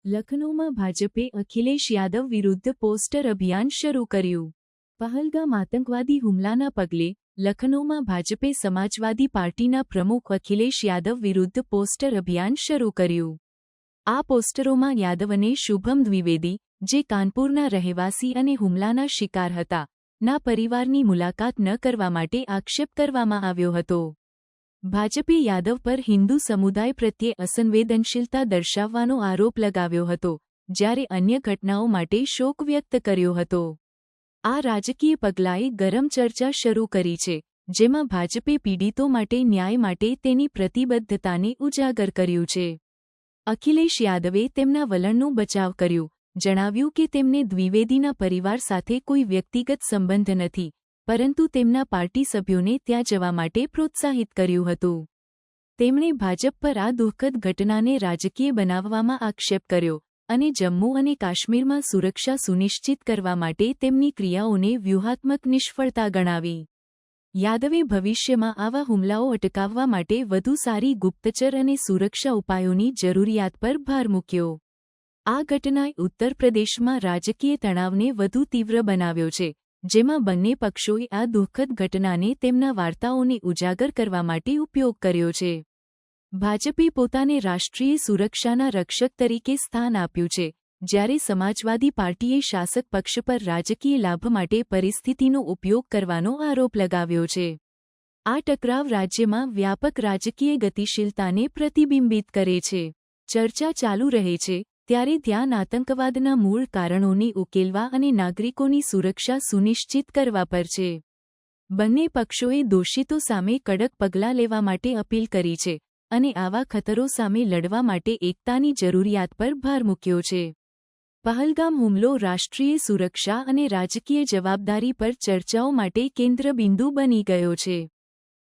લખનૌમાં ભાજપે અખિલેશ યાદવ વિરુદ્ધ પોસ્ટર અભિયાન શરૂ કર્યું। પહલગામ આતંકવાદી હુમલાના પગલે લખનૌમાં ભાજપે સમાજવાદી પાર્ટીના પ્રમુખ અખિલેશ યાદવ વિરુદ્ધ પોસ્ટર અભિયાન શરૂ કર્યું। આ પોસ્ટરોમાં યાદવને શુભમ દ્વિવેદી, જે કાનપુરના રહેવાસી અને હુમલાના શિકાર હતા, ના પરિવારની મુલાકાત ન કરવા માટે આક્ષેપ કરવામાં આવ્યો હતો। ભાજપે યાદવ પર હિન્દુ સમુદાય પ્રત્યે અસંવેદનશીલતા દર્શાવવાનો આરોપ લગાવ્યો હતો, જ્યારે અન્ય ઘટનાઓ માટે શોક વ્યક્ત કર્યો હતો। આ રાજકીય પગલાંએ ગરમ ચર્ચા શરૂ કરી છે, જેમાં ભાજપે પીડિતો માટે ન્યાય માટે તેની પ્રતિબદ્ધતાને ઉજાગર કર્યું છે। અખિલેશ યાદવે તેમના વલણનો બચાવ કર્યો, જણાવ્યું કે તેમને દ્વિવેદીના પરિવાર સાથે કોઈ વ્યક્તિગત સંબંધ નથી, પરંતુ તેમના પાર્ટી સભ્યોને ત્યાં જવા માટે પ્રોત્સાહિત કર્યું હતું। તેમણે ભાજપ પર આ દુઃખદ ઘટનાને રાજકીય બનાવવામાં આક્ષેપ કર્યો અને જમ્મુ અને કાશ્મીરમાં સુરક્ષા સુનિશ્ચિત કરવા માટે તેમની ક્રિયાઓને વ્યૂહાત્મક નિષ્ફળતા ગણાવી। યાદવે ભવિષ્યમાં આવા હુમલાઓ અટકાવવા માટે વધુ સારી ગુપ્તચર અને સુરક્ષા ઉપાયોની જરૂરિયાત પર ભાર મૂક્યો। આ ઘટનાએ ઉત્તર પ્રદેશમાં રાજકીય તણાવને વધુ તીવ્ર બનાવ્યો છે, જેમાં બંને પક્ષોએ આ દુઃખદ ઘટનાને તેમના વાર્તાઓને ઉજાગર કરવા માટે ઉપયોગ કર્યો છે। ભાજપે પોતાને રાષ્ટ્રીય સુરક્ષાના રક્ષક તરીકે સ્થાન આપ્યું છે, જ્યારે સમાજવાદી પાર્ટીએ શાસક પક્ષ પર રાજકીય લાભ માટે પરિસ્થિતિનો ઉપયોગ કરવાનો આરોપ લગાવ્યો છે। આ ટકરાવ રાજ્યમાં વ્યાપક રાજકીય ગતિશીલતાને પ્રતિબિંબિત કરે છે। ચર્ચા ચાલુ રહે છે ત્યારે ધ્યાન આતંકવાદના મૂળ કારણોને ઉકેલવા અને નાગરિકોની સુરક્ષા સુનિશ્ચિત કરવા પર છે। બંને પક્ષોએ દોષિતો સામે કડક પગલાં લેવા માટે અપીલ કરી છે અને આવા ખતરો સામે લડવા માટે એકતાની જરૂરિયાત પર ભાર મૂક્યો છે। પહલગામ હુમલો રાષ્ટ્રીય સુરક્ષા અને રાજકીય જવાબદારી પર ચર્ચાઓ માટે કેન્દ્રબિંદુ બની ગયો છે।